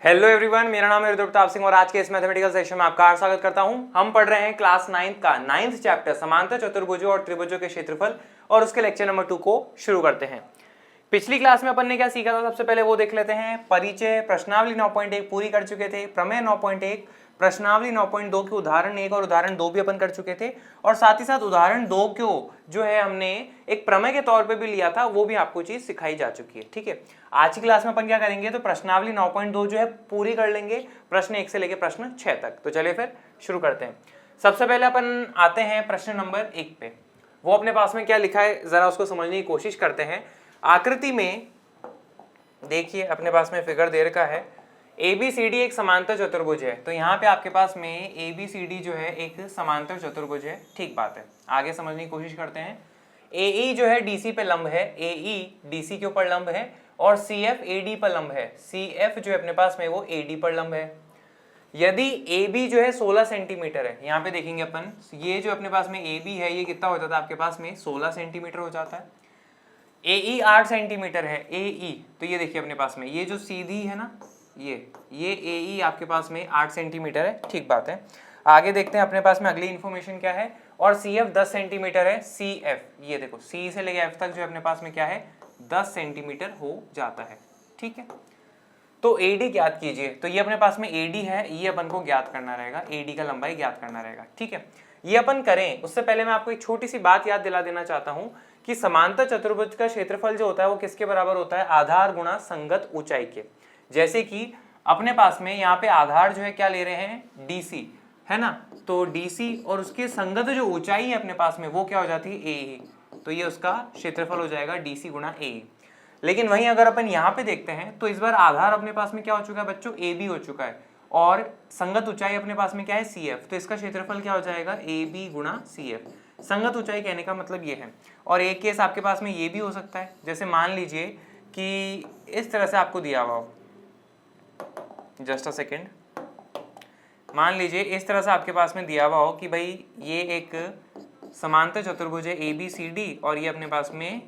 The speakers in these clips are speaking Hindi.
हेलो एवरीवन, मेरा नाम है रुद्र प्रताप सिंह और आज के इस मैथमेटिकल सेशन में आपका स्वागत करता हूं। हम पढ़ रहे हैं क्लास 9 का 9th चैप्टर समांतर चतुर्भुजों और त्रिभुजों के क्षेत्रफल और उसके लेक्चर नंबर 2 को शुरू करते हैं। पिछली क्लास में अपन ने क्या सीखा था, सबसे पहले वो देख लेते हैं। परिचय, प्रश्नावली 9.1 पूरी कर चुके थे, प्रमेय 9.1, प्रश्नावली 9.2 के उदाहरण 1 और उदाहरण 2 भी अपन कर चुके थे और साथ ही साथ उदाहरण 2 को जो है हमने एक प्रमेय के तौर पे भी लिया था, वो भी आपको चीज सिखाई जा चुकी है। ठीक है, आज की क्लास में अपन क्या करेंगे, तो प्रश्नावली 9.2 जो है पूरी कर लेंगे, प्रश्न 1 से लेकर प्रश्न 6 तक। तो चलिए फिर शुरू करते हैं। सबसे पहले अपन आते हैं प्रश्न नंबर 1 पे। वो अपने पास में क्या लिखा है जरा उसको समझने की कोशिश करते हैं। आकृति में देखिए अपने पास में फिगर दे रखा है, ABCD एक समांतर चतुर्भुज है। तो यहाँ पे आपके पास में ABCD जो है एक समांतर चतुर्भुज है। ठीक बात है, आगे समझने की कोशिश करते हैं। AE जो है DC पे लंब है, AE DC के ऊपर लंब है और CF AD पर लंब है, CF जो है अपने पास में वो AD पर लंब है। यदि AB जो है 16 सेंटीमीटर है, यहाँ पे देखेंगे अपन, ये जो अपने पास में AB है ये कितना हो जाता है आपके पास में 16 सेंटीमीटर हो जाता है। AE 8 सेंटीमीटर है, AE तो ये देखिए अपने पास में ये जो सीधी है ना, ये AE आपके पास में 8 सेंटीमीटर है। ठीक बात है, आगे देखते हैं अपने पास में अगली इंफॉर्मेशन क्या है। और CF 10 सेंटीमीटर है, CF ये देखो C से लेकर F तक जो अपने पास में क्या है 10 सेंटीमीटर हो जाता है। ठीक है, तो AD ज्ञात कीजिए। तो ये अपने पास में AD है, ये अपन को ज्ञात करना रहेगा, AD का लंबाई ज्ञात करना रहेगा। ठीक है, ये अपन करें उससे पहले मैं आपको एक छोटी सी बात याद दिला देना चाहता हूं कि समांतर चतुर्भुज का क्षेत्रफल जो होता है वो किसके बराबर होता है, आधार गुणा संगत ऊंचाई के। जैसे कि अपने पास में यहाँ पे आधार जो है क्या ले रहे हैं DC है ना, तो DC और उसके संगत जो ऊंचाई है अपने पास में वो क्या हो जाती है AE, तो ये उसका क्षेत्रफल हो जाएगा DC गुणा AE। लेकिन वहीं अगर अपन यहाँ पे देखते हैं तो इस बार आधार अपने पास में क्या हो चुका है बच्चों, AB हो चुका है और संगत ऊंचाई अपने पास में क्या है CF, तो इसका क्षेत्रफल क्या हो जाएगा AB गुणा CF। संगत ऊंचाई कहने का मतलब ये है। और एक केस आपके पास में ये भी हो सकता है, जैसे मान लीजिए कि इस तरह से आपको दिया हुआ हो, जस्ट अ सेकेंड, मान लीजिए इस तरह से आपके पास में दिया हुआ हो कि भाई ये एक समांतर चतुर्भुज है ABCD और ये अपने पास में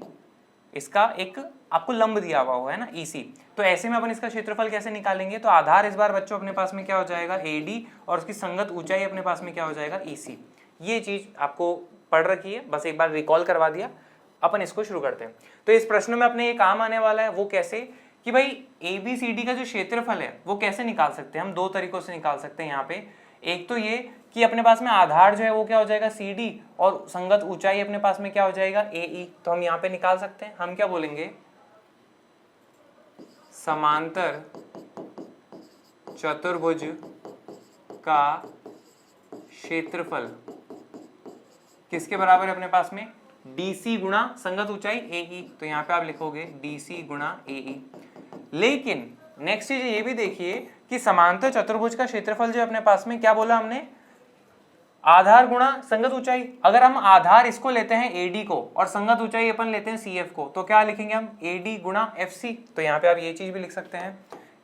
इसका एक आपको लंब दिया हुआ हो है ना EC। तो ऐसे में अपन इसका क्षेत्रफल कैसे निकालेंगे, तो आधार इस बार बच्चों अपने पास में क्या हो जाएगा AD और उसकी संगत ऊंचाई अपने पास में क्या हो जाएगा EC। ये चीज आपको पढ़ रखी है, बस एक बार रिकॉल करवा दिया। अपन इसको शुरू करते हैं। तो इस प्रश्न में अपने ये काम आने वाला है, वो कैसे कि भाई ABCD का जो क्षेत्रफल है वो कैसे निकाल सकते हैं। हम दो तरीकों से निकाल सकते हैं यहाँ पे। एक तो ये कि अपने पास में आधार जो है वो क्या हो जाएगा CD और संगत ऊंचाई अपने पास में क्या हो जाएगा AE, तो हम यहाँ पे निकाल सकते हैं। हम क्या बोलेंगे, समांतर चतुर्भुज का क्षेत्रफल किसके बराबर है अपने पास में, DC गुणा संगत ऊंचाई AE, तो यहाँ पे आप लिखोगे DC गुणा AE। लेकिन नेक्स्ट चीज ये भी देखिए कि समांतर चतुर्भुज का क्षेत्रफल जो अपने पास में क्या बोला हमने, आधार गुणा संगत ऊंचाई। अगर हम आधार इसको लेते हैं AD को और संगत ऊंचाई अपन लेते हैं CF को, तो क्या लिखेंगे हम AD गुणा FC। तो यहाँ पे आप ये चीज भी लिख सकते हैं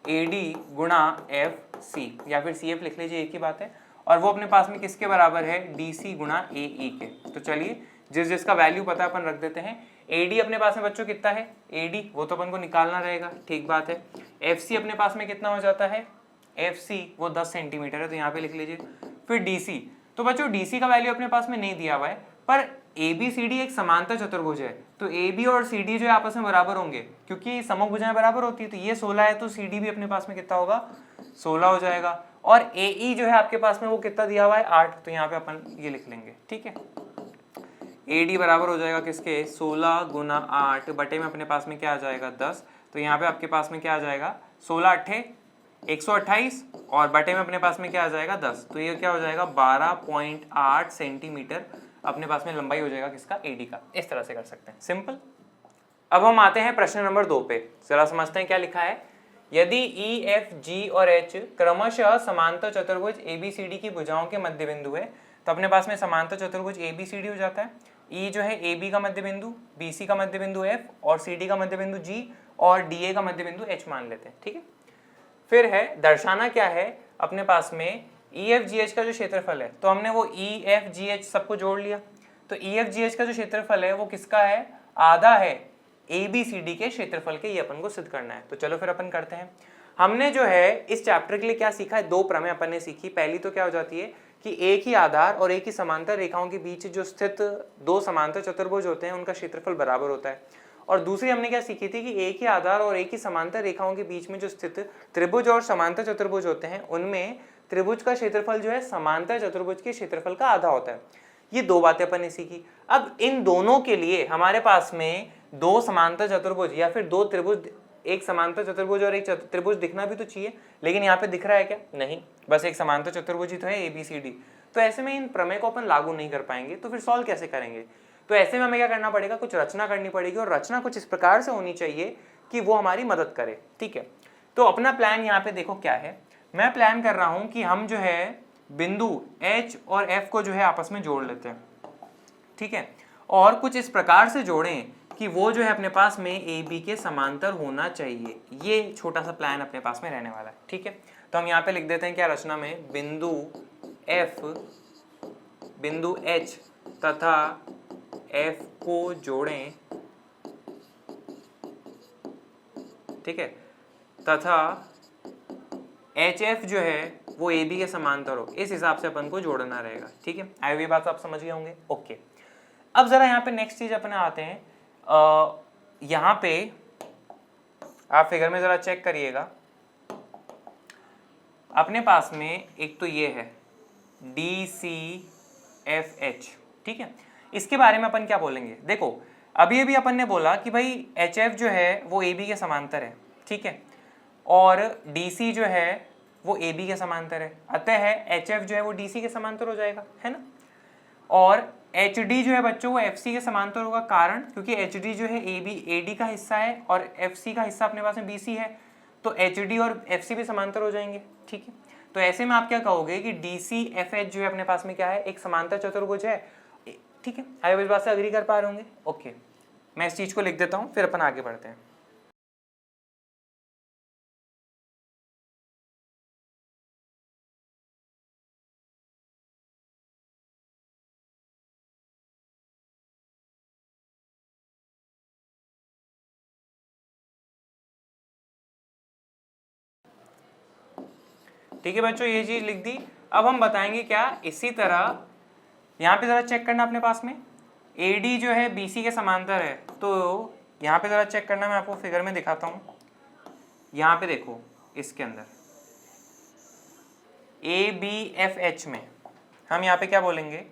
AD गुणा FC या फिर CF लिख लीजिए, एक ही बात है। और वो अपने पास में किसके बराबर है, DC गुणा AE के। तो चलिए जिस जिसका वैल्यू पता है अपन रख देते हैं। AD अपने पास में बच्चों कितना है, AD वो तो अपन को निकालना रहेगा, ठीक बात है। FC अपने पास में कितना हो जाता है, FC वो 10 सेंटीमीटर है, तो यहाँ पे लिख लीजिए। फिर DC, तो बच्चों DC का वैल्यू अपने पास में नहीं दिया हुआ है, पर ABCD एक समांतर चतुर्भुज है, तो AB और CD जो है आपस में बराबर होंगे क्योंकि समभुजाएं बराबर होती है। तो ये 16 है तो CD भी अपने पास में कितना होगा, 16 हो जाएगा। और AE जो है आपके पास में वो कितना दिया हुआ है 8, तो यहाँ पे अपन ये लिख लेंगे। ठीक है, AD बराबर हो जाएगा किसके, 16 गुना 8 बटे में अपने पास में क्या आ जाएगा 10। तो यहाँ पे आपके पास में क्या आ जाएगा 16 अट्ठे 128 और बटे में अपने पास में क्या आ जाएगा 10। तो ये क्या हो जाएगा 12.8 सेंटीमीटर अपने पास में लंबाई हो जाएगा किसका, AD का। इस तरह से कर सकते हैं, सिंपल। अब हम आते हैं प्रश्न नंबर 2 पे, जरा समझते हैं क्या लिखा है। यदि E, F, G और H क्रमशः समांतर चतुर्भुज ABCD की भुजाओं के मध्य बिंदु है, तो अपने पास में समांतर चतुर्भुज ABCD हो जाता है। E जो है AB का मध्य बिंदु, BC का मध्य बिंदु F और CD का मध्य बिंदु G और DA का मध्य बिंदु H मान लेते हैं। ठीक है, फिर है दर्शाना क्या है अपने पास में EFGH का जो क्षेत्रफल है, तो हमने वो EFGH सबको जोड़ लिया। तो EFGH का जो क्षेत्रफल है वो किसका है, आधा है ABCD के क्षेत्रफल के, ये अपन को सिद्ध करना है। तो चलो फिर अपन करते हैं। हमने जो है इस चैप्टर के लिए क्या सीखा है, दो प्रमेय अपन ने सीखी। पहली तो क्या हो जाती है कि एक ही आधार और एक ही समांतर रेखाओं के बीच जो स्थित दो समांतर चतुर्भुज होते हैं उनका क्षेत्रफल बराबर होता है। और दूसरी हमने क्या सीखी थी कि एक ही आधार और एक ही समांतर रेखाओं के बीच में जो स्थित त्रिभुज और समांतर चतुर्भुज होते हैं उनमें त्रिभुज का क्षेत्रफल जो है समांतर चतुर्भुज के क्षेत्रफल का आधा होता है। ये दो बातें अपन ने सीखी। अब इन दोनों के लिए हमारे पास में दो समांतर चतुर्भुज या फिर दो त्रिभुज, एक समांतर चतुर्भुज और एक त्रिभुज दिखना भी तो चाहिए, लेकिन यहाँ पे दिख रहा है क्या, नहीं, बस एक समांतर चतुर्भुज ही तो है ABCD। तो ऐसे में इन प्रमेय को अपन लागू नहीं कर पाएंगे, तो फिर सॉल्व कैसे करेंगे। तो ऐसे में हमें क्या करना पड़ेगा, कुछ रचना करनी पड़ेगी और रचना कुछ इस प्रकार से होनी चाहिए कि वो हमारी मदद करे। ठीक है, तो अपना प्लान यहाँ पे देखो क्या है। मैं प्लान कर रहा हूँ कि हम जो है बिंदु H और F को जो है आपस में जोड़ लेते हैं। ठीक है, और कुछ इस प्रकार से जोड़ें कि वो जो है अपने पास में AB के समांतर होना चाहिए। ये छोटा सा प्लान अपने पास में रहने वाला है। ठीक है, तो हम यहाँ पे लिख देते हैं क्या रचना में, बिंदु F बिंदु H तथा F को जोड़ें, ठीक है, तथा HF जो है वो AB के समांतर हो, इस हिसाब से अपन को जोड़ना रहेगा। ठीक है, आई हुई बात आप समझ गए होंगे। ओके, अब जरा यहाँ पे नेक्स्ट चीज अपने आते हैं, यहाँ पे आप फिगर में जरा चेक करिएगा, अपने पास में एक तो ये है DCFH। ठीक है, इसके बारे में अपन क्या बोलेंगे, देखो अभी अपन ने बोला कि भाई HF जो है वो AB के समांतर है। ठीक है, और DC जो है वो AB के समांतर है, अतः HF जो है वो DC के समांतर हो जाएगा, है ना। और HD जो है बच्चों वो FC के समांतर होगा, कारण क्योंकि HD जो है AD का हिस्सा है और FC का हिस्सा अपने पास में BC है, तो HD और FC भी समांतर हो जाएंगे। ठीक है, तो ऐसे में आप क्या कहोगे कि DCFH जो है अपने पास में क्या है, एक समांतर चतुर्भुज है। ठीक है, आप इस बात से अग्री कर पा रहे होंगे। ओके, मैं इस चीज को लिख देता हूँ, फिर अपन आगे बढ़ते हैं। ठीक है बच्चों, ये चीज लिख दी। अब हम बताएंगे क्या, इसी तरह यहाँ पे जरा चेक करना अपने पास में AD जो है BC के समांतर है, तो यहाँ पे जरा चेक करना, मैं आपको फिगर में दिखाता हूँ। यहाँ पे देखो, इसके अंदर ABFH में हम यहाँ पे क्या बोलेंगे,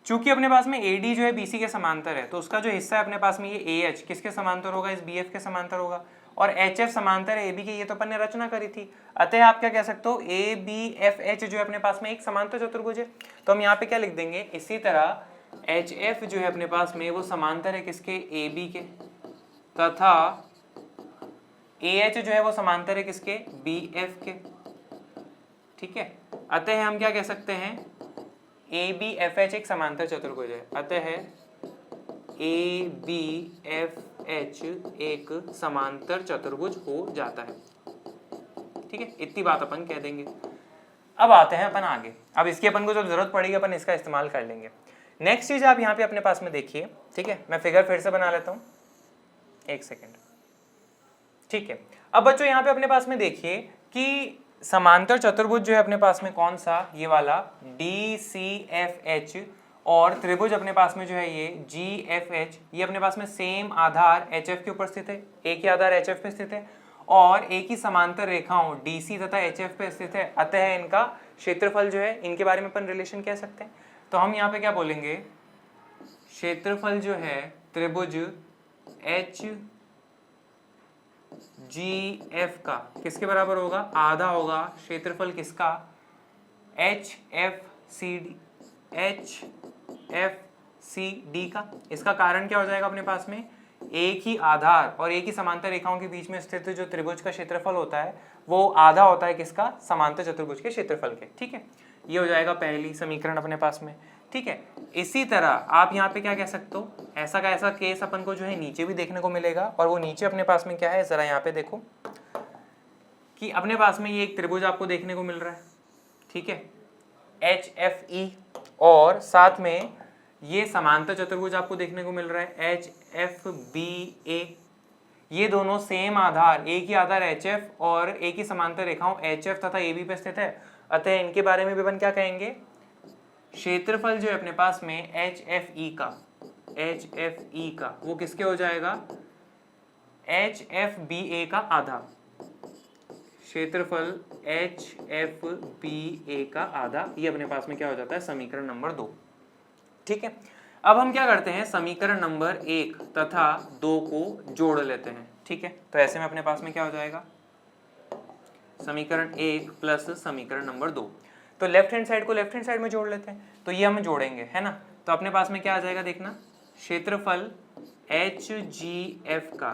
चूंकि अपने पास में AD जो है BC के समांतर है, तो उसका जो हिस्सा है अपने पास में ये AH किसके समांतर होगा, इस BF के समांतर होगा, और HF समांतर है AB के, ये तो अपन ने रचना करी थी। अतः आप क्या कह सकते हो, ABFH जो है अपने पास में एक समांतर चतुर्भुज है। तो हम यहाँ पे क्या लिख देंगे, इसी तरह HF जो है अपने पास में वो समांतर है किसके, AB के, तथा AH जो है वो समांतर है किसके, BF के। ठीक है, अतः हम क्या कह सकते हैं, ABFH एक समांतर चतुर्भुज है, अतः ABFH एक समांतर चतुर्भुज हो जाता है। ठीक है, इतनी बात अपन कह देंगे। अब आते हैं अपन आगे, अब इसकी अपन को जब जरूरत पड़ेगी अपन इसका इस्तेमाल कर लेंगे। नेक्स्ट चीज आप यहाँ पे अपने पास में देखिए। ठीक है, मैं फिगर फिर से बना लेता हूँ, एक सेकेंड। ठीक है, अब बच्चों यहाँ पे अपने पास में देखिए कि समांतर चतुर्भुज जो है अपने पास में कौन सा, ये वाला DCFH, और त्रिभुज अपने पास में जो है ये GFH, ये अपने पास में सेम आधार HF के ऊपर स्थित है, एक ही आधार HF पे स्थित है और एक ही समांतर रेखाओं DC तथा HF पे स्थित है, अतः इनका क्षेत्रफल जो है, इनके बारे में अपन रिलेशन कह सकते हैं। तो हम यहाँ पे क्या बोलेंगे, क्षेत्रफल जो है त्रिभुज HGF का किसके बराबर होगा, आधा होगा क्षेत्रफल किसका, HFCD का। इसका कारण क्या हो जाएगा, अपने पास में एक ही आधार और एक ही समांतर रेखाओं के बीच में स्थित जो त्रिभुज का क्षेत्रफल होता है वो आधा होता है किसका, समांतर चतुर्भुज के क्षेत्रफल के। ठीक है, ये हो जाएगा पहली समीकरण अपने पास में। ठीक है, इसी तरह आप यहाँ पे क्या कह सकते हो, ऐसा का ऐसा केस अपन को जो है नीचे भी देखने को मिलेगा, और वो नीचे अपने पास में क्या है, जरा यहाँ पे देखो कि अपने पास में ये एक त्रिभुज आपको देखने को मिल रहा है। ठीक है, HFE, और साथ में ये समांतर चतुर्भुज आपको देखने को मिल रहा है HFBA। ये दोनों सेम आधार, एक ही आधार HF और एक ही समांतर रेखाओं HF तथा AB पे स्थित है, अतः इनके बारे में भी अपन क्या कहेंगे, क्षेत्रफल जो है अपने पास में HFE का वो किसके हो जाएगा, HFBA का आधा, क्षेत्रफल HFBA का आधा, ये अपने पास में क्या हो जाता है, समीकरण नंबर 2। ठीक है, अब हम क्या करते हैं, समीकरण नंबर 1 तथा 2 को जोड़ लेते हैं। ठीक है, तो ऐसे में अपने पास में क्या हो जाएगा, समीकरण 1 प्लस समीकरण नंबर 2। तो लेफ्ट हैंड साइड को लेफ्ट हैंड साइड में जोड़ लेते हैं, तो ये हम जोड़ेंगे, है ना। तो अपने पास में क्या आ जाएगा, देखना, क्षेत्रफल HGF का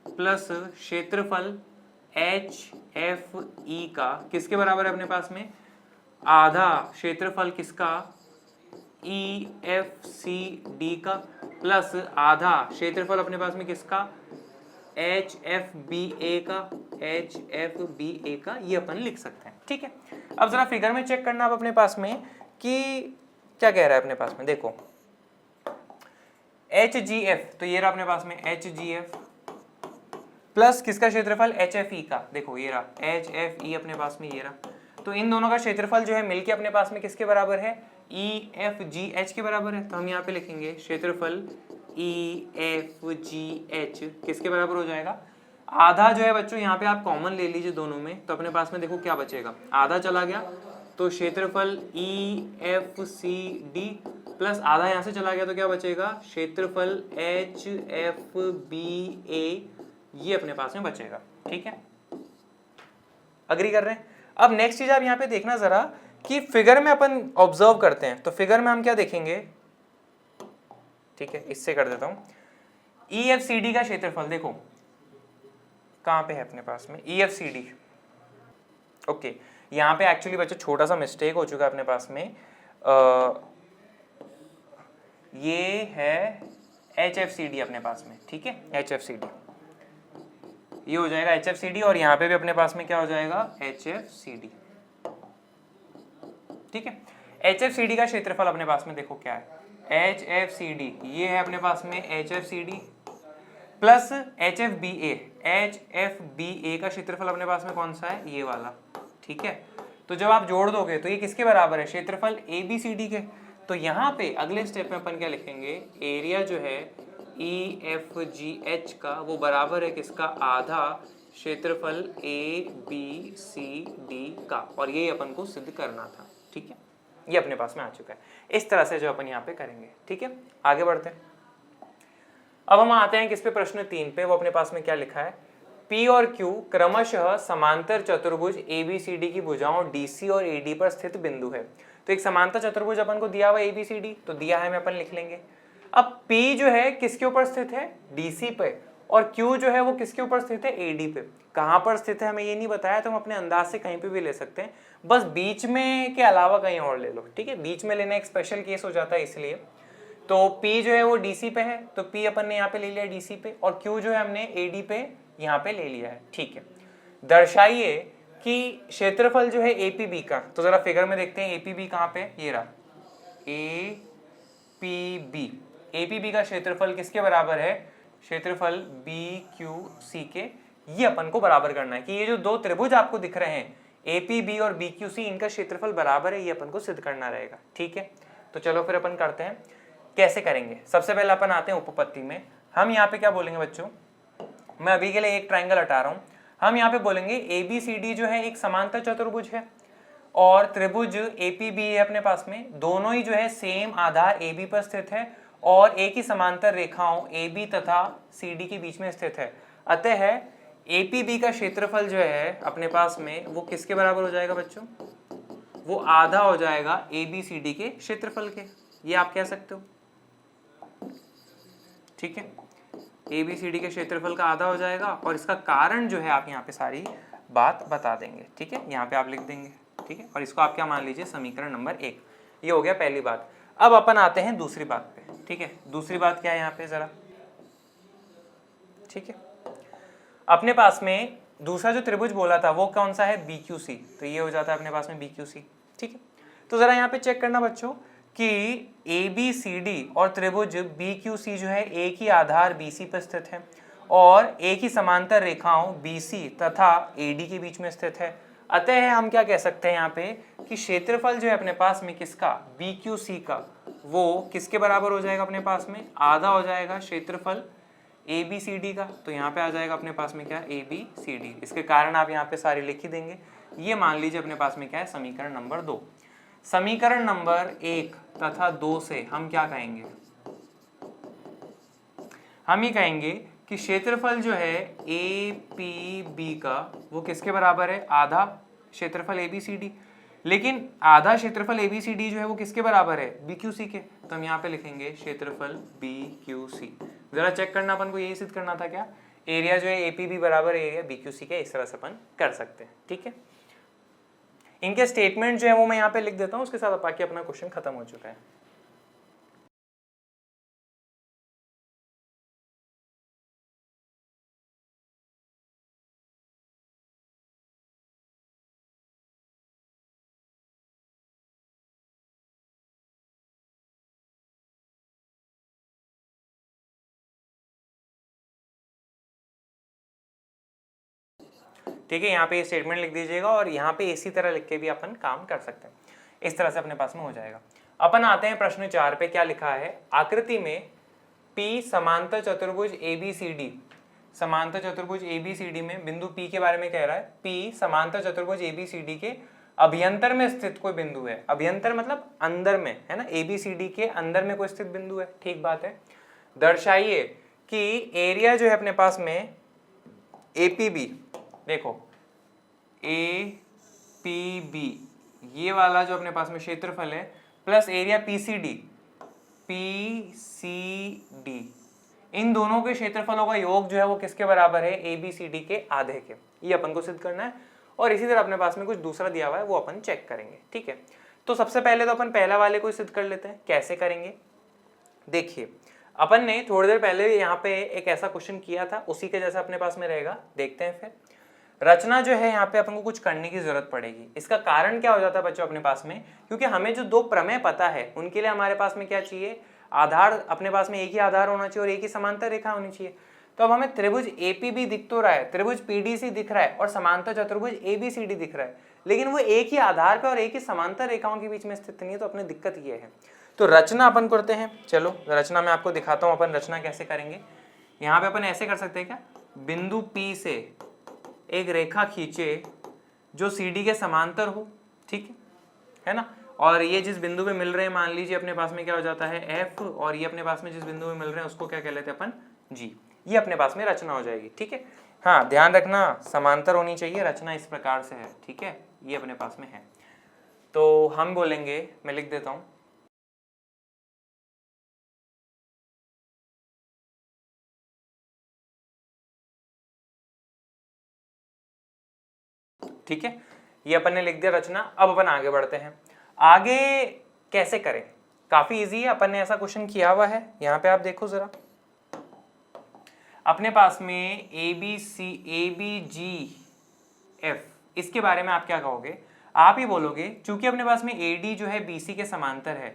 प्लस क्षेत्रफल HFE का किसके बराबर है अपने पास में, आधा क्षेत्रफल किसका, EFCD का प्लस आधा क्षेत्रफल अपने पास में किसका, HFBA का, ये अपन लिख सकते हैं। ठीक है, अब जरा फिगर में चेक करना आप अपने पास में कि क्या कह रहा है अपने पास में, देखो HGF, तो ये रहा अपने पास में HGF प्लस किसका क्षेत्रफल, HFE का, देखो ये रहा HFE अपने पास में, ये रहा, तो इन दोनों का क्षेत्रफल जो है मिलके अपने पास में किसके बराबर है, EFGH के बराबर है। तो हम यहाँ पे लिखेंगे क्षेत्रफल EFGH किसके बराबर हो जाएगा, आधा जो है बच्चों यहाँ पे आप कॉमन ले लीजिए दोनों में, तो अपने पास में देखो क्या बचेगा, आधा चला गया तो क्षेत्रफल EFCD प्लस आधा यहाँ से चला गया तो क्या बचेगा, क्षेत्रफल HFBA, ये अपने पास में बचेगा। ठीक है, अग्री कर रहे हैं। अब नेक्स्ट चीज आप यहाँ पे देखना जरा कि फिगर में अपन ऑब्जर्व करते हैं, तो फिगर में हम क्या देखेंगे, ठीक है, इससे कर देता हूं, EFCD का क्षेत्रफल देखो कहां पे है अपने पास में, EFCD, ओके, यहाँ पे एक्चुअली बच्चे छोटा सा मिस्टेक हो चुका है अपने पास में, ये है HFCD अपने पास में। ठीक है, HFCD, ये हो जाएगा HFCD और यहाँ पे भी अपने पास में क्या हो जाएगा, HFCD। ठीक है, HFCD का क्षेत्रफल अपने पास में देखो क्या है, HFCD, ये है अपने पास में HFCD प्लस HFBA का क्षेत्रफल अपने पास में कौन सा है, ये वाला। ठीक है, तो जब आप जोड़ दोगे तो ये किसके बराबर है, क्षेत्रफल ABCD के। तो यहाँ पे अगले स्टेप में अपन क्या लिखेंगे, एरिया जो है EFGH का वो बराबर है किसका, आधा क्षेत्रफल ABCD का, और ये अपन को सिद्ध करना था। ठीक है, ये अपने पास में आ चुका है, इस तरह से जो अपन यहाँ पे करेंगे। ठीक है, आगे बढ़ते हैं। अब हम आते हैं किस पे, प्रश्न 3 पे, वो अपने पास में क्या लिखा है, P और Q क्रमशः समांतर चतुर्भुज ABCD की भुजाओं DC और AD पर स्थित बिंदु है। तो एक समांतर चतुर्भुज अपन को दिया हुआ ABCD, तो दिया है, मैं अपन लिख लेंगे। अब P जो है किसके ऊपर स्थित है, DC पे, और Q जो है वो किसके ऊपर स्थित है, AD पे। कहाँ पर स्थित है हमें ये नहीं बताया, तो हम अपने अंदाज से कहीं पे भी ले सकते हैं, बस बीच में के अलावा कहीं और ले लो। ठीक है, बीच में लेना एक स्पेशल केस हो जाता है इसलिए। तो P जो है वो DC पे है, तो P अपन ने यहाँ पे ले लिया DC पे, और Q जो है हमने AD पे यहाँ पे ले लिया है। ठीक है, दर्शाइए कि क्षेत्रफल जो है APB का, तो जरा फिगर में देखते हैं APB कहाँ पे, ये रहा APB का क्षेत्रफल किसके बराबर है, क्षेत्रफल BQC के। ये अपन को बराबर करना है कि ये जो दो त्रिभुज आपको दिख रहे हैं APB और BQC, इनका क्षेत्रफल बराबर है, ये अपन को सिद्ध करना रहेगा। ठीक है, तो चलो फिर अपन करते हैं, कैसे करेंगे। सबसे पहले अपन आते हैं उपपत्ति में। हम यहाँ पे क्या बोलेंगे बच्चों, मैं अभी के लिए एक ट्राइंगल हटा रहा हूँ, हम यहाँ पे बोलेंगे ABCD जो है एक समांतर चतुर्भुज है और त्रिभुज APB है अपने पास में, दोनों ही जो है सेम आधार AB पर स्थित है और एक ही समांतर रेखाओं AB तथा CD के बीच में स्थित है। अतः APB का क्षेत्रफल जो है अपने पास में वो किसके बराबर हो जाएगा बच्चों, वो आधा हो जाएगा ABCD के क्षेत्रफल के, ये आप कह सकते हो। ठीक है, ABCD के क्षेत्रफल का आधा हो जाएगा, और इसका कारण जो है आप यहाँ पे सारी बात बता देंगे। ठीक है, यहाँ पे आप लिख देंगे। ठीक है, और इसको आप क्या मान लीजिए, समीकरण नंबर 1। ये हो गया पहली बात। अब अपन आते हैं दूसरी बात पे। ठीक है, दूसरी बात क्या है यहाँ पे जरा, ठीक है, अपने पास में दूसरा जो त्रिभुज बोला था वो कौन सा है, BQC, तो ये हो जाता है अपने पास में BQC। ठीक है, तो जरा यहाँ पे चेक करना बच्चों कि ABCD और त्रिभुज BQC जो है एक ही आधार BC पर स्थित है और एक ही समांतर रेखाओं BC तथा AD के बीच में स्थित है। अतः हम क्या कह सकते हैं यहाँ पे कि क्षेत्रफल जो है अपने पास में किसका, BQC का, वो किसके बराबर हो जाएगा अपने पास में, आधा हो जाएगा क्षेत्रफल ABCD का। तो यहाँ पे आ जाएगा अपने पास में क्या, ABCD। इसके कारण आप यहाँ पे सारे लिख ही देंगे। ये मान लीजिए अपने पास में क्या है, समीकरण नंबर 2। समीकरण नंबर 1 तथा 2 से हम क्या कहेंगे, हम ये कहेंगे कि क्षेत्रफल जो है APB का वो किसके बराबर है, आधा क्षेत्रफल ABCD। लेकिन आधा क्षेत्रफल ABCD जो है वो किसके बराबर है, BQC के। तो हम यहाँ पे लिखेंगे क्षेत्रफल BQC। जरा चेक करना, अपन को यही सिद्ध करना था क्या, एरिया जो है APB बराबर एरिया BQC के। इस तरह से अपन कर सकते हैं, ठीक है। इनके स्टेटमेंट जो है वो मैं यहाँ पे लिख देता हूँ, उसके साथ बाकी अपना क्वेश्चन खत्म हो चुका है। ठीक है, यहाँ पे स्टेटमेंट लिख दीजिएगा और यहाँ पे इसी तरह लिख के भी अपन काम कर सकते हैं। इस तरह से अपने पास में हो जाएगा। अपन आते हैं प्रश्न 4 पे। क्या लिखा है, आकृति में P समांतर चतुर्भुज ABCD, समांतर चतुर्भुज ABCD में बिंदु P के बारे में कह रहा है। P समांतर चतुर्भुज ABCD के अभ्यंतर में स्थित कोई बिंदु है। अभ्यंतर मतलब अंदर में, है ना, ABCD के अंदर में कोई स्थित बिंदु है, ठीक बात है। दर्शाइए कि एरिया जो है अपने पास में APB, देखो APB ये वाला जो अपने पास में क्षेत्रफल है, प्लस एरिया PCD, इन दोनों के क्षेत्रफलों का योग जो है वो किसके बराबर है, ABCD के आधे के। ये अपन को सिद्ध करना है। और इसी तरह अपने पास में कुछ दूसरा दिया हुआ है, वो अपन चेक करेंगे, ठीक है। तो सबसे पहले तो अपन पहला वाले को सिद्ध कर लेते हैं। कैसे करेंगे, देखिए अपन ने थोड़ी देर पहले यहाँ पे एक ऐसा क्वेश्चन किया था, उसी के जैसा अपने पास में रहेगा। देखते हैं फिर रचना जो है यहाँ पे अपन को कुछ करने की जरूरत पड़ेगी। इसका कारण क्या हो जाता है बच्चों अपने पास में, क्योंकि हमें जो दो प्रमेय पता है उनके लिए हमारे पास में क्या चाहिए, आधार अपने पास में एक ही आधार होना चाहिए और एक ही समांतर रेखा होनी चाहिए। तो अब हमें त्रिभुज APB दिख तो रहा है, त्रिभुज PDC दिख रहा है और समांतर चतुर्भुज ABCD दिख रहा है, लेकिन वो एक ही आधार पे और एक ही समांतर रेखाओं के बीच में स्थित नहीं है। तो अपनी दिक्कत ये है। तो रचना अपन करते हैं। चलो रचना मैं आपको दिखाता हूँ अपन रचना कैसे करेंगे। यहाँ पे अपन ऐसे कर सकते हैं क्या, बिंदु P से एक रेखा खींचे जो CD के समांतर हो, ठीक है ना। और ये जिस बिंदु पे मिल रहे हैं मान लीजिए अपने पास में क्या हो जाता है F, और ये अपने पास में जिस बिंदु पे मिल रहे हैं उसको क्या कह लेते हैं अपन, G। ये अपने पास में रचना हो जाएगी, ठीक है। हाँ ध्यान रखना समांतर होनी चाहिए, रचना इस प्रकार से है, ठीक है। ये अपने पास में है तो हम बोलेंगे, मैं लिख देता हूँ, ठीक है। ये अपन ने लिख दिया रचना। अब अपन आगे बढ़ते हैं। आगे कैसे करें, काफी इजी है। अपन ने ऐसा क्वेश्चन किया हुआ है, यहाँ पे आप देखो जरा, अपने पास में ABGF, इसके बारे में आप क्या कहोगे, आप ही बोलोगे चूंकि अपने पास में AD जो है BC के समांतर है,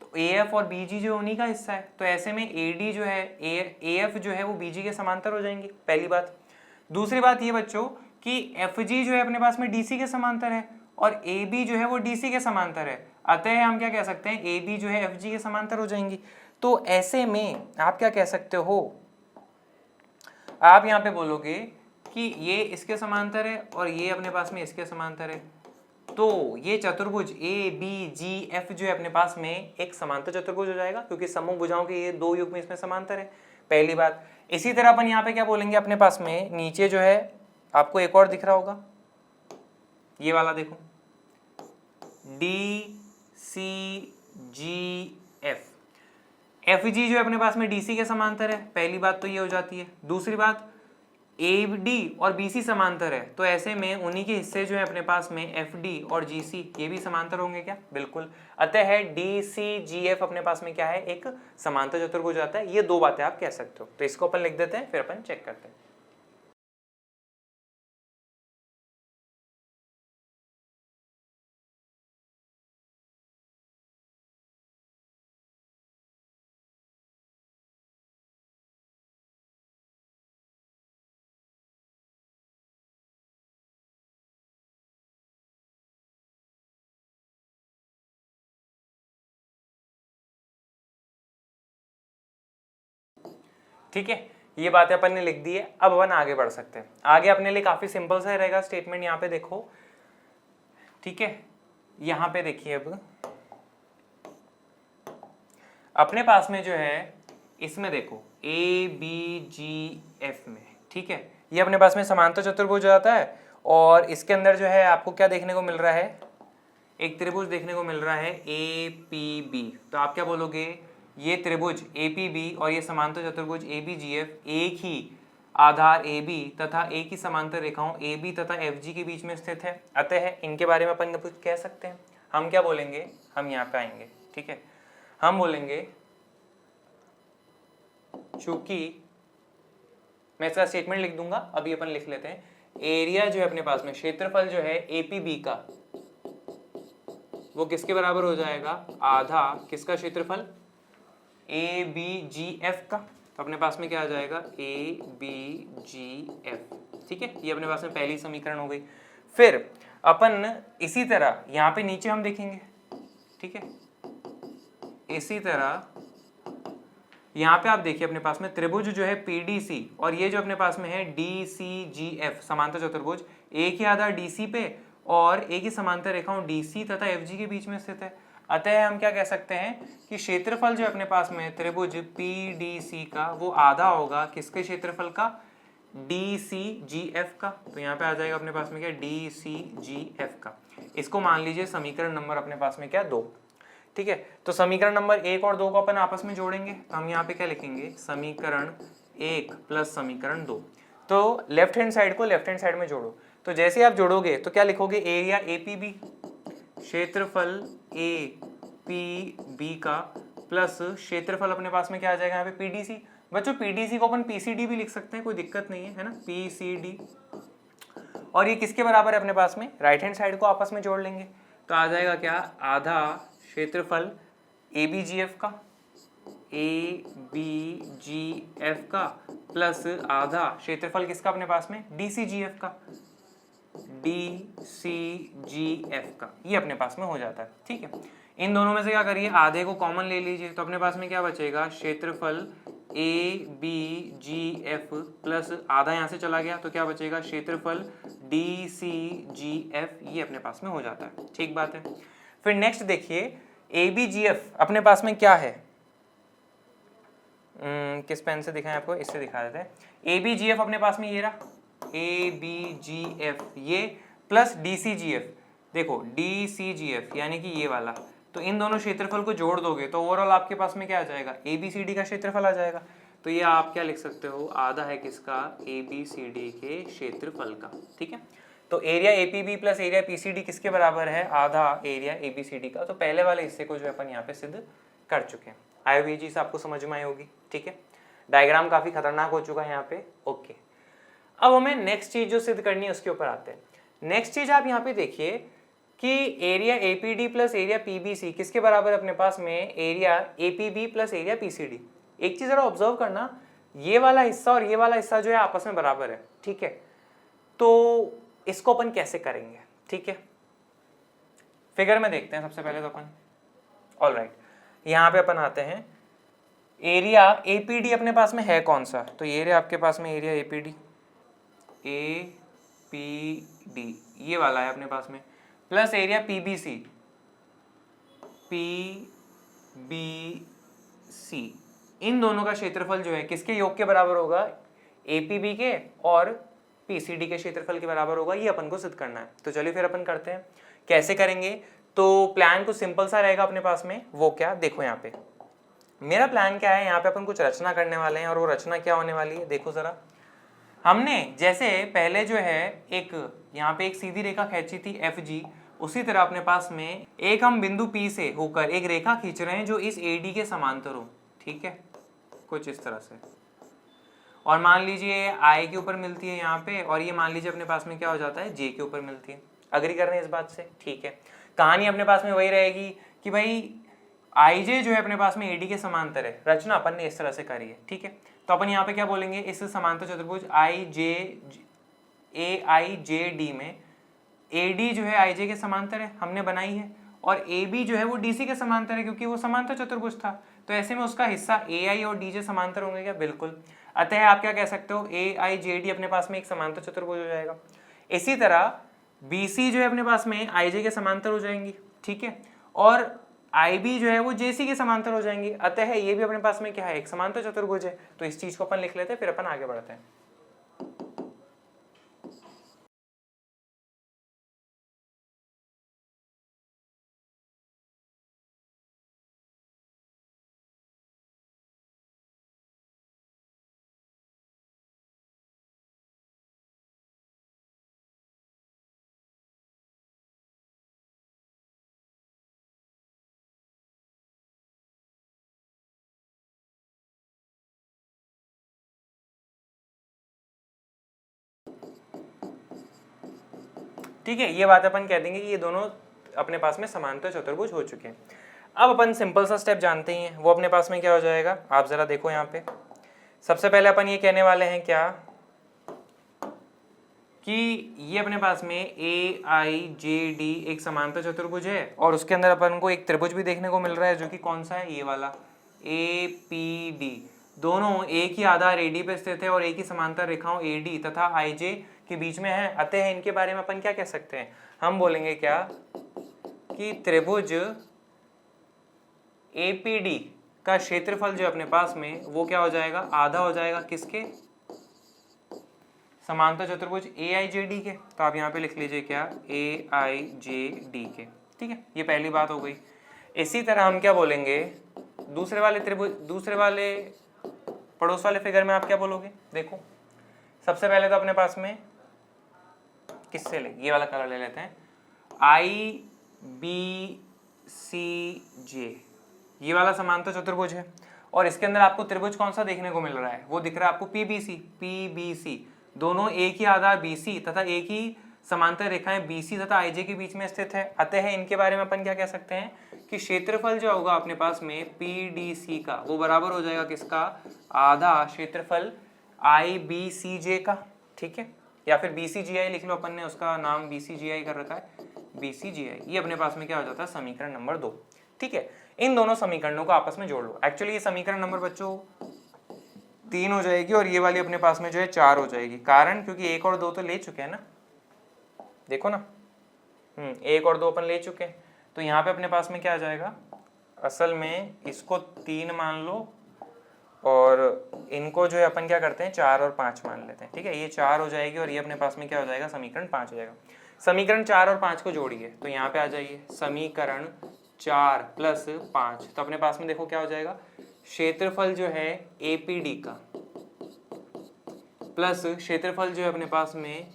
तो AF और BG जो उन्हीं का हिस्सा है, तो ऐसे में AD जो है AF जो है वो BG के समांतर हो जाएंगे, पहली बात। दूसरी बात ये बच्चों कि FG जो है अपने पास में DC के समांतर है और AB जो है वो DC के समांतर है, अतः हम क्या कह सकते हैं, AB जो है FG के समांतर हो जाएंगी। तो ऐसे में आप क्या कह सकते हो, आप यहाँ पे बोलोगे कि ये इसके समांतर है और ये अपने पास में इसके समांतर है, तो ये चतुर्भुज ABGF जो है अपने पास में एक समांतर चतुर्भुज हो जाएगा, क्योंकि समूह भुजाओं के ये दो युग्म इसमें समांतर है, पहली बात। इसी तरह अपन यहाँ पे क्या बोलेंगे, अपने पास में नीचे जो है आपको एक और दिख रहा होगा, ये वाला देखो, DCGF, FG जो है अपने पास में DC के समांतर है, पहली बात तो ये हो जाती है। दूसरी बात AD और BC समांतर है, तो ऐसे में उन्हीं के हिस्से जो है अपने पास में FD और GC ये भी समांतर होंगे क्या, बिल्कुल। अतः है DCGF अपने पास में क्या है, एक समांतर चतुर्भुज आता है। ये दो बातें आप कह सकते हो। तो इसको अपन लिख देते हैं, फिर अपन चेक करते हैं। ठीक है, ये बातें अपन ने लिख दी है। अब अपन आगे बढ़ सकते हैं। आगे अपने लिए काफी सिंपल सा रहेगा स्टेटमेंट, यहाँ पे देखो, ठीक है। यहाँ पे देखिए, अब अपने पास में जो है इसमें देखो ए बी जी एफ में, ठीक है, ये अपने पास में समांतर चतुर्भुज आता है और इसके अंदर जो है आपको क्या देखने को मिल रहा है, एक त्रिभुज देखने को मिल रहा है ए पी बी। तो आप क्या बोलोगे, ये त्रिभुज ए पी बी और ये समांतर चतुर्भुज ए बी जी एफ एक ही आधार ए बी तथा एक ही समांतर रेखाओं ए बी तथा एफ जी के बीच में स्थित है, अतः इनके बारे में अपन कुछ कह सकते हैं। हम क्या बोलेंगे, हम यहाँ पे आएंगे, ठीक है, हम बोलेंगे चूंकि, मैं इसका स्टेटमेंट लिख दूंगा, अभी अपन लिख लेते हैं। एरिया जो है अपने पास में, क्षेत्रफल जो है एपीबी का, वो किसके बराबर हो जाएगा, आधा किसका क्षेत्रफल, ए बी जी एफ का। तो अपने पास में क्या आ जाएगा, ए बी जी एफ, ठीक है, ये अपने पास में पहली समीकरण हो गई। फिर अपन इसी तरह यहाँ पे नीचे हम देखेंगे, ठीक है, इसी तरह यहाँ पे आप देखिए अपने पास में त्रिभुज जो है पीडीसी और ये जो अपने पास में है डीसीजीएफ समांतर चतुर्भुज, एक ही आधार डीसी पे और एक ही समांतर रेखाओं डीसी तथा एफजी के बीच में स्थित है, अतः हम क्या कह सकते हैं कि क्षेत्रफल जो अपने पास में त्रिभुज पीडीसी का वो आधा होगा किसके क्षेत्रफल का, डीसीजीएफ का। तो यहाँ पे आ जाएगा अपने पास में क्या, डीसीजीएफ का। इसको मान लीजिए समीकरण नंबर अपने पास में क्या, 2, ठीक है। तो समीकरण नंबर 1 और 2 को अपन आपस में जोड़ेंगे, तो हम यहाँ पे क्या लिखेंगे, समीकरण 1 प्लस समीकरण 2। तो लेफ्ट हैंड साइड को लेफ्ट हैंड साइड में जोड़ो, तो जैसे आप जोड़ोगे तो क्या लिखोगे, एरिया एपीबी, क्षेत्रफल ए पी बी का प्लस क्षेत्रफल अपने पास में क्या आ जाएगा यहाँ पे पीडीसी। बच्चों पीडीसी को अपन पीसीडी भी लिख सकते हैं, कोई दिक्कत नहीं है ना, पीसीडी। और ये किसके बराबर है अपने पास में, राइट हैंड साइड को आपस में जोड़ लेंगे तो आ जाएगा क्या, आधा क्षेत्रफल ए बी जी एफ का, ए बी जी एफ का प्लस आधा क्षेत्रफल किसका अपने पास में, डी सी जी एफ का, डी सी जी एफ का, ये अपने पास में हो जाता है, ठीक है। इन दोनों में से क्या करिए, आधे को कॉमन ले लीजिए, तो अपने पास में क्या बचेगा, क्षेत्रफल A B G F plus आधा यहाँ से चला गया तो क्या बचेगा, क्षेत्रफल डी सी जी एफ, ये अपने पास में हो जाता है, ठीक बात है। फिर नेक्स्ट देखिए, ए बी जी एफ अपने पास में क्या है, किस पेन से दिखाएं आपको, इससे दिखा देते हैं। ए बी जी एफ अपने पास में ये रहा, ए बी जी एफ ये प्लस डी सी जी एफ, देखो डी सी जी एफ यानी कि ये वाला, तो इन दोनों क्षेत्रफल को जोड़ दोगे तो ओवरऑल आपके पास में क्या आ जाएगा, ए बी सी डी का क्षेत्रफल आ जाएगा। तो ये आप क्या लिख सकते हो, आधा है किसका, ए बी सी डी के क्षेत्रफल का, ठीक है। तो area APB plus area PCD किसके बराबर है, आधा एरिया एबीसीडी का। तो पहले वाले हिस्से को जो अपन यहाँ पे सिद्ध कर चुके हैं। आई होप ये चीज आपको समझ में आई होगी, ठीक है। डायग्राम काफी खतरनाक हो चुका है यहाँ पे, ओके। अब हमें नेक्स्ट चीज जो सिद्ध करनी है उसके ऊपर आते हैं। नेक्स्ट चीज आप यहाँ पे देखिए कि area APD plus area PBC किसके बराबर अपने पास में, area APB plus area PCD. एक चीज जरा ऑब्जर्व करना, ये वाला हिस्सा और ये वाला हिस्सा जो है आपस में बराबर है, ठीक है। तो इसको अपन कैसे करेंगे, ठीक है, फिगर में देखते हैं सबसे पहले तो अपन। ऑलराइट, यहाँ पे अपन आते हैं, एरिया एपीडी अपने पास में है कौन सा, तो ये एरिया आपके पास में एरिया एपीडी, एपीडी ये वाला है अपने पास में, प्लस एरिया पीबीसी, पीबीसी, इन दोनों का क्षेत्रफल जो है किसके योग के बराबर होगा, एपीबी के और पीसीडी के क्षेत्रफल के बराबर होगा। ये अपन को सिद्ध करना है। तो चलिए फिर अपन करते हैं, कैसे करेंगे। तो प्लान कुछ सिंपल सा रहेगा अपने पास में, वो क्या, देखो यहाँ पे मेरा प्लान क्या है, यहाँ पे अपन कुछ रचना करने वाले हैं और वो रचना क्या होने वाली है, देखो जरा। हमने जैसे पहले जो है एक यहाँ पे एक सीधी रेखा खींची थी एफ जी, उसी तरह अपने पास में एक हम बिंदु पी से होकर एक रेखा खींच रहे हैं जो इस एडी के समांतर हो, ठीक है, कुछ इस तरह से। और मान लीजिए आई के ऊपर मिलती है यहाँ पे, और ये मान लीजिए अपने पास में क्या हो जाता है, जे के ऊपर मिलती है। अग्री कर रहे हैं इस बात से, ठीक है। कहानी अपने पास में वही रहेगी कि भाई आई जे जो है अपने पास में एडी के समांतर है। रचना अपन ने इस तरह से करी है, ठीक है। तो अपन यहाँ पे क्या बोलेंगे, इस समांतर चतुर्भुज आई जे ए आई जे डी में एडी जो है आई जे के समांतर है, हमने बनाई है, और ए बी जो है वो डीसी के समांतर है क्योंकि वो समांतर चतुर्भुज था। तो ऐसे में उसका हिस्सा ए आई और डी जे समांतर होंगे क्या, बिल्कुल। अतः आप क्या कह सकते हो, AIJD अपने पास में एक समांतर चतुर्भुज हो जाएगा। इसी तरह BC जो है अपने पास में IJ के समांतर हो जाएंगी, ठीक है, और IB जो है वो JC के समांतर हो जाएंगी। अतः ये भी अपने पास में क्या है, एक समांतर चतुर्भुज है। तो इस चीज को अपन लिख लेते हैं, फिर अपन आगे बढ़ते हैं। ठीक है, ये बात अपन कह देंगे कि ये दोनों अपने पास में समांतर चतुर्भुज हो चुके हैं। अब अपन सिंपल सा स्टेप जानते ही हैं, वो अपने पास में क्या हो जाएगा, आप जरा देखो यहाँ पे। सबसे पहले अपन ये कहने वाले हैं क्या, कि ये अपने पास में AIJD एक समांतर चतुर्भुज है, और उसके अंदर अपन को एक त्रिभुज भी देखने को मिल रहा है, जो कि कौन सा है, ये वाला APD। दोनों एक ही आधार AD पे स्थित है और एक ही समांतर रेखाओं AD तथा IJ के बीच में है। अतः इनके बारे में अपन क्या कह सकते हैं, हम बोलेंगे क्या कि त्रिभुज APD का क्षेत्रफल जो अपने पास में वो क्या हो जाएगा, आधा हो जाएगा किसके, समांतर चतुर्भुज AIJD के। तो आप यहाँ पे लिख लीजिए क्या, AIJD के, ठीक है, ये पहली बात हो गई। इसी तरह हम क्या बोलेंगे, दूसरे वाले त्रिभुज, दूसरे वाले पड़ोस वाले फिगर में आप क्या बोलोगे, देखो सबसे पहले तो अपने पास में किससे ले, ये वाला कलर ले लेते हैं, IBCJ, ये वाला समांतर चतुर्भुज है, और इसके अंदर आपको त्रिभुज कौन सा देखने को मिल रहा है, वो दिख रहा है आपको PBC। दोनों एक ही आधार BC तथा एक ही समांतर रेखाएं BC तथा IJ के बीच में स्थित है। अतः इनके बारे में अपन क्या कह सकते हैं कि क्षेत्रफल जो होगा अपने पास में PDC का, वो बराबर हो जाएगा किसका, आधा क्षेत्रफल IBCJ का, ठीक है, या फिर BCGI लिख लो, अपन ने उसका नाम BCGI कर रखा है, BCGI। ये अपने पास में क्या हो जाता है, समीकरण नंबर 2, ठीक है। इन दोनों समीकरणों को आपस में जोड़ लो। एक्चुअली ये समीकरण नंबर बच्चों 3 हो जाएगी, और ये वाली अपने पास में जो है 4 हो जाएगी। कारण क्योंकि 1 और 2 तो ले चुके हैं ना, देखो ना, 1 और 2 अपन ले चुके हैं। तो यहाँ पे अपने पास में क्या आ जाएगा, असल में इसको 3 मान लो, और इनको जो है अपन क्या करते हैं 4 और 5 मान लेते हैं, ठीक है। ये 4 हो जाएगी, और ये अपने पास में क्या हो जाएगा, समीकरण 5 हो जाएगा। समीकरण 4 और 5 को जोड़िए, तो यहाँ पे आ जाइए, समीकरण 4 + 5, तो अपने पास में देखो क्या हो जाएगा, क्षेत्रफल जो है APD का प्लस क्षेत्रफल जो है अपने पास में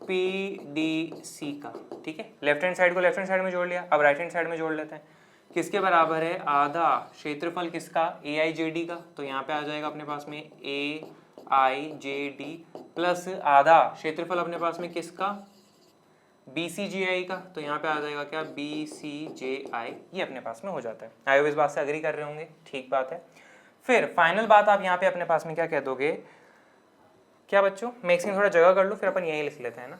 PDC का, ठीक है। लेफ्ट हैंड साइड को लेफ्ट हैंड साइड में जोड़ लिया, अब राइट हैंड साइड में जोड़ लेते हैं। किसके बराबर है, आधा क्षेत्रफल किसका, AIJD का, तो यहाँ पे आ जाएगा अपने पास में AIJD प्लस आधा क्षेत्रफल अपने पास में किसका, BCGI का, तो यहाँ पे आ जाएगा क्या, BCJI। ये अपने पास में हो जाता है। आई होप इस बात से अग्री कर रहे होंगे, ठीक बात है। फिर फाइनल बात आप यहाँ पे अपने पास में क्या कह दोगे, क्या बच्चों, मैक्सिमम थोड़ा जगह कर लो, फिर अपन यही लिख लेते हैं ना,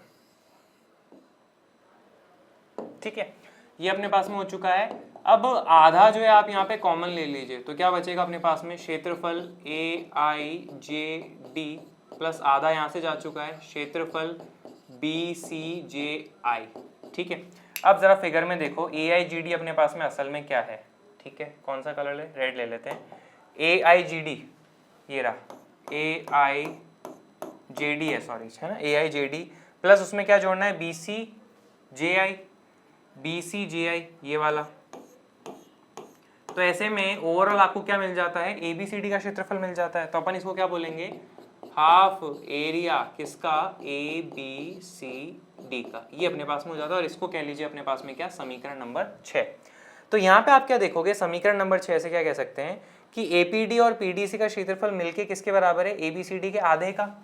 ठीक है। ये अपने पास में हो चुका है। अब आधा जो है आप यहाँ पे कॉमन ले लीजिए, तो क्या बचेगा अपने पास में, क्षेत्रफल AIJD प्लस आधा यहाँ से जा चुका है, क्षेत्रफल BCJI, ठीक है। अब जरा फिगर में देखो, AIJD अपने पास में असल में क्या है, ठीक है, कौन सा कलर ले, रेड ले लेते हैं। AIJD ये रहा, AIJD है, सॉरी, है ना, AIJD प्लस उसमें क्या जोड़ना है, BCJI ये वाला। तो ऐसे में ओवरऑल आपको क्या मिल जाता है, ABCD का क्षेत्रफल मिल जाता है। तो अपन इसको क्या बोलेंगे, हाफ एरिया किसका, ABCD का, ये अपने पास में हो जाता है। और इसको कह लीजिए अपने पास में क्या, समीकरण नंबर 6। तो यहाँ पे आप क्या देखोगे, समीकरण नंबर 6 से क्या कह सकते हैं कि APD और PDC का क्षेत्रफल मिलके किसके बराबर है, ABCD के आधे का।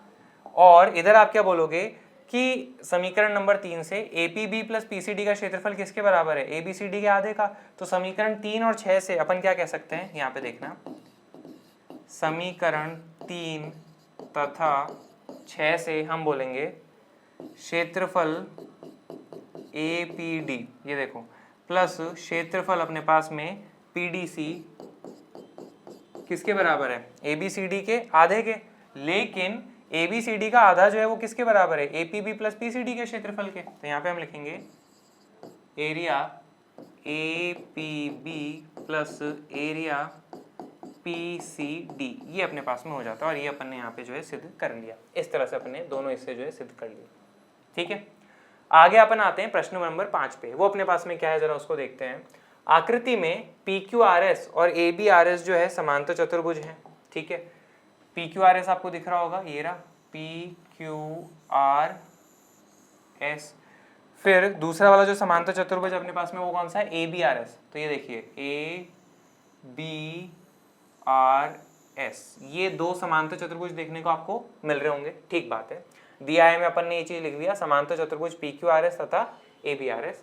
और इधर आप क्या बोलोगे कि समीकरण नंबर 3 से APB प्लस PCD का क्षेत्रफल किसके बराबर है, ABCD के आधे का। तो समीकरण 3 और 6 से अपन क्या कह सकते हैं, यहाँ पे देखना, समीकरण 3 तथा 6 से हम बोलेंगे क्षेत्रफल APD, ये देखो, प्लस क्षेत्रफल अपने पास में PDC किसके बराबर है, ABCD के आधे के। लेकिन ABCD का आधा जो है वो किसके बराबर है, APB प्लस PCD के क्षेत्रफल के। तो यहाँ पे हम लिखेंगे area APB plus area PCD, ये अपने पास में हो जाता है और ये अपन ने यहाँ पे जो है सिद्ध कर लिया। इस तरह से अपने दोनों हिस्से जो है सिद्ध कर लिए। ठीक है, आगे अपन आते हैं प्रश्न नंबर 5 पे। वो अपने पास में क्या है जरा उसको देखते हैं। आकृति में PQRS और ABRS जो है समांतर चतुर्भुज हैं। ठीक है, PQRS आपको दिख रहा होगा, ये रहा PQRS। फिर दूसरा वाला जो समांतर चतुर्भुज अपने पास में वो कौन सा है, ABRS। तो ये देखिए ABRS, ये दो समांतर चतुर्भुज देखने को आपको मिल रहे होंगे। ठीक बात है, दिया है में अपन ने ये चीज लिख दिया, समांतर चतुर्भुज PQRS तथा ABRS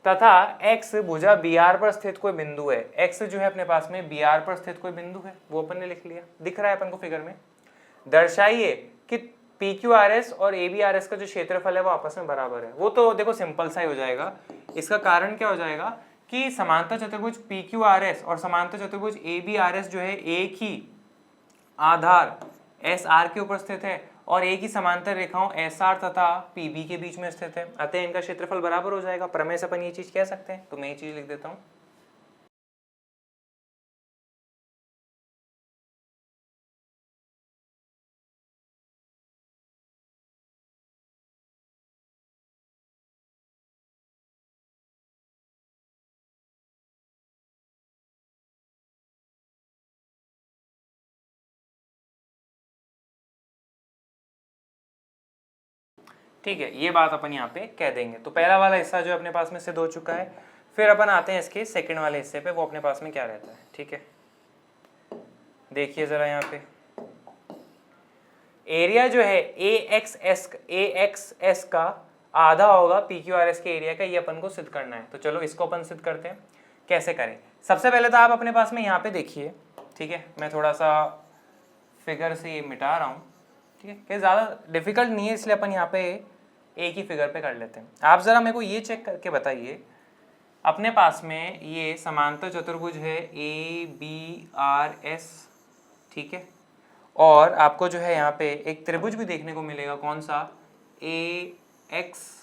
तथा x भुजा BR पर स्थित कोई बिंदु है। x जो है अपने पास में BR पर स्थित कोई बिंदु है, वो अपन ने लिख लिया, दिख रहा है अपन को फिगर में। दर्शाइए कि PQRS और ABRS का जो क्षेत्रफल है वो आपस में बराबर है। वो तो देखो सिंपल सा ही हो जाएगा। इसका कारण क्या हो जाएगा कि समांतर चतुर्भुज PQRS और समांतर चतुर्भुज ABRS जो है एक ही आधार SR के ऊपर स्थित है और एक ही समांतर रेखाओं SR तथा PB के बीच में स्थित है, अतः इनका क्षेत्रफल बराबर हो जाएगा। प्रमेय से अपन ये चीज कह सकते हैं, तो मैं ये चीज लिख देता हूं। ठीक है, ये बात अपन यहाँ पे कह देंगे। तो पहला वाला हिस्सा जो अपने पास में सिद्ध हो चुका है। फिर अपन आते हैं इसके सेकंड वाले हिस्से पे, वो अपने पास में क्या रहता है। ठीक है, देखिए जरा यहाँ पे एरिया जो है AXS का आधा होगा PQRS के एरिया का, ये अपन को सिद्ध करना है। तो चलो इसको अपन सिद्ध करते हैं। कैसे करें, सबसे पहले तो आप अपने पास में यहाँ पे देखिए। ठीक है, मैं थोड़ा सा फिगर से ये मिटा रहा हूँ। ठीक है, कि ज़्यादा डिफिकल्ट नहीं है, इसलिए अपन यहाँ पे एक ही फिगर पे कर लेते हैं। आप ज़रा मेरे को ये चेक करके बताइए, अपने पास में ये समांतर चतुर्भुज है ABRS। ठीक है, और आपको जो है यहाँ पे एक त्रिभुज भी देखने को मिलेगा, कौन सा, AXS।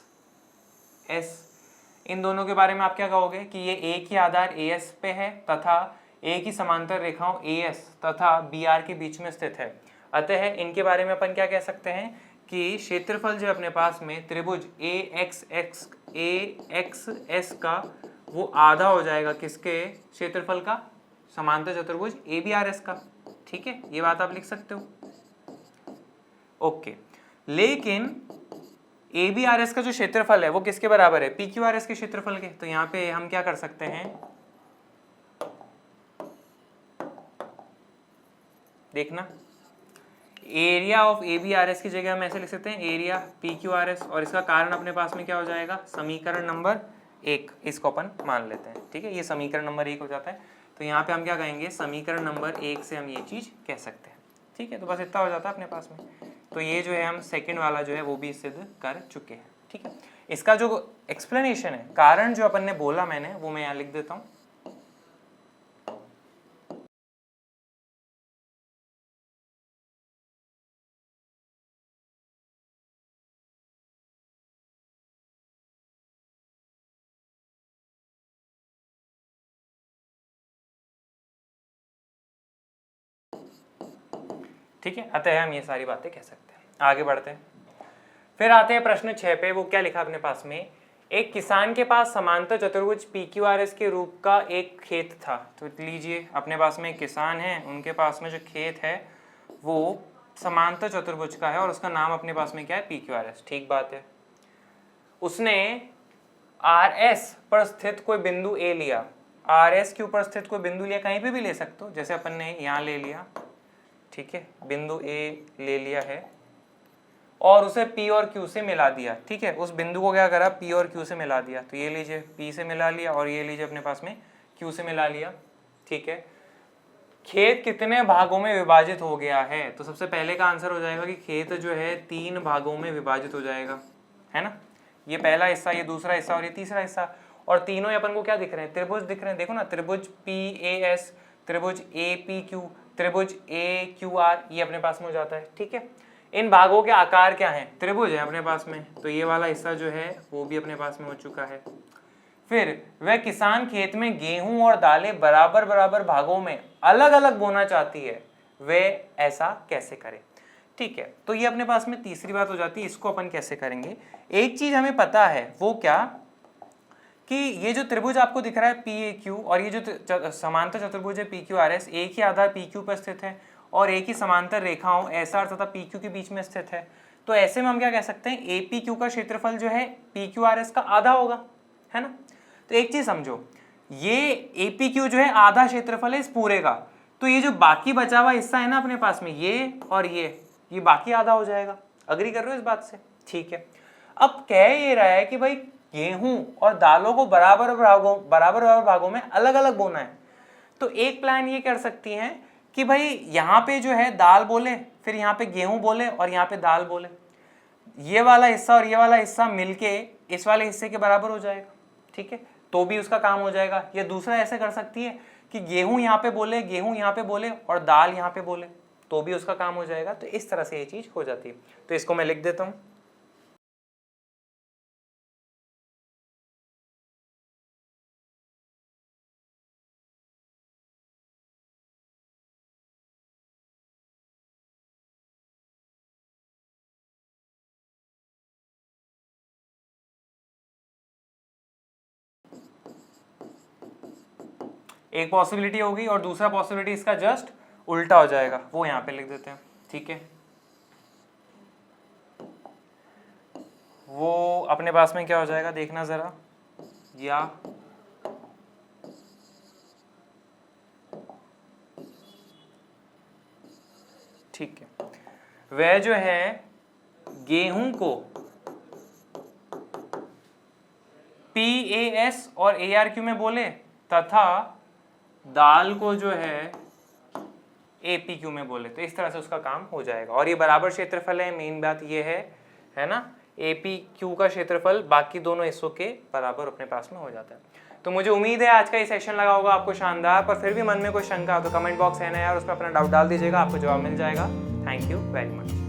इन दोनों के बारे में आप क्या कहोगे कि ये एक ही आधार AS पे है तथा एक ही समांतर रेखाओं AS तथा BR के बीच में स्थित है, अतः इनके बारे में अपन क्या कह सकते हैं कि क्षेत्रफल जो अपने पास में त्रिभुज AXS का वो आधा हो जाएगा किसके क्षेत्रफल का, समांतर चतुर्भुज ABRS का। ठीक है, ये बात आप लिख सकते हो। ओके, लेकिन ABRS का जो क्षेत्रफल है वो किसके बराबर है, PQRS के क्षेत्रफल के। तो यहाँ पे हम क्या कर सकते हैं, देखना, एरिया ऑफ ABRS की जगह हम ऐसे लिख सकते हैं एरिया PQRS, और इसका कारण अपने पास में क्या हो जाएगा, समीकरण नंबर 1, इसको अपन मान लेते हैं। ठीक है, ये समीकरण नंबर 1 हो जाता है। तो यहाँ पे हम क्या कहेंगे, समीकरण नंबर 1 से हम ये चीज कह सकते हैं। ठीक है, तो बस इतना हो जाता है अपने पास में। तो ये जो है हम सेकंड वाला जो है वो भी सिद्ध कर चुके हैं। ठीक है, इसका जो एक्सप्लेनेशन है, कारण जो अपन ने बोला मैंने, वो मैं यहाँ लिख देता हूँ। ठीक है, अतः हम ये सारी बातें कह सकते हैं। आगे बढ़ते हैं, फिर आते हैं प्रश्न 6 पे। वो क्या लिखा अपने पास में, एक किसान के पास समांतर चतुर्भुज PQRS के रूप का एक खेत था। तो लीजिए, अपने पास में एक किसान है, उनके पास में जो खेत है वो समांतर चतुर्भुज का है और उसका नाम अपने पास में क्या है, PQRS। ठीक बात है, उसने RS पर स्थित कोई बिंदु A लिया, RS के ऊपर स्थित कोई बिंदु लिया, कहीं पे भी ले सकते हो, जैसे अपन ने यहाँ ले लिया। ठीक है, बिंदु A ले लिया है और उसे P और Q से मिला दिया। ठीक है, उस बिंदु को क्या करा, P और Q से मिला दिया। तो ये लीजिए P से मिला लिया और ये लीजिए अपने पास में Q से मिला लिया। ठीक है, खेत कितने भागों में विभाजित हो गया है, तो सबसे पहले का आंसर हो जाएगा कि खेत जो है 3 भागों में विभाजित हो जाएगा, है ना। ये पहला हिस्सा, ये दूसरा हिस्सा और ये तीसरा हिस्सा, और तीनों अपन को क्या दिख रहे हैं, त्रिभुज दिख रहे हैं। देखो ना, त्रिभुज PAS, त्रिभुज APQ, त्रिभुज AQR ये अपने पास में हो जाता है। ठीक है, इन भागों के आकार क्या हैं? त्रिभुज है अपने पास में, तो ये वाला हिस्सा जो है वो भी अपने पास में हो चुका है। फिर वह किसान खेत में गेहूं और दालें बराबर बराबर भागों में अलग अलग बोना चाहती है, वह ऐसा कैसे करे? ठीक है, तो ये अपने पास में तीसरी बात हो जाती है, इसको अपन कैसे करेंगे? एक चीज हमें पता है, वो क्या कि ये जो त्रिभुज आपको दिख रहा है PAQ और ये जो समांतर चतुर्भुज है PQRS, एक ही आधार PQ पर स्थित है और एक ही समांतर रेखाओं SR तथा PQ के बीच में स्थित है। तो ऐसे में हम क्या कह सकते हैं, APQ का क्षेत्रफल जो है PQRS का आधा होगा, है ना? तो एक चीज समझो, ये APQ जो है आधा क्षेत्रफल है इस पूरे का, तो ये जो बाकी बचा हुआ हिस्सा है ना अपने पास में, ये और ये बाकी आधा हो जाएगा। अग्री कर रहे हो इस बात से? ठीक है, अब कह ये रहा है कि भाई गेहूं और दालों को बराबर भागों में अलग अलग बोना है। तो एक प्लान ये कर सकती हैं कि भाई यहाँ पे जो है दाल बोले, फिर यहाँ पे गेहूं बोले और यहाँ पे दाल बोले, ये वाला हिस्सा और ये वाला हिस्सा मिलके इस वाले हिस्से के बराबर हो जाएगा। ठीक है, तो भी उसका काम हो जाएगा। या दूसरा ऐसे कर सकती है कि गेहूं यहाँ पे बोले और दाल यहाँ पे बोले, तो भी उसका काम हो जाएगा। तो इस तरह से ये चीज हो जाती है। तो इसको मैं लिख देता हूं। एक पॉसिबिलिटी होगी और दूसरा पॉसिबिलिटी इसका जस्ट उल्टा हो जाएगा, वो यहां पे लिख देते हैं। ठीक है, वो अपने पास में क्या हो जाएगा देखना जरा, या ठीक है, वह जो है गेहूं को PAS और ARQ में बोले तथा दाल को जो है APQ में बोले, तो इस तरह से उसका काम हो जाएगा। और ये बराबर क्षेत्रफल है, मेन बात ये है ना, APQ का क्षेत्रफल बाकी दोनों हिस्सों के बराबर अपने पास में हो जाता है। तो मुझे उम्मीद है आज का ये सेशन लगा होगा आपको शानदार, पर फिर भी मन में कोई शंका हो तो कमेंट बॉक्स है ना यार, उस पर अपना डाउट डाल दीजिएगा, आपको जवाब मिल जाएगा। Thank you very much.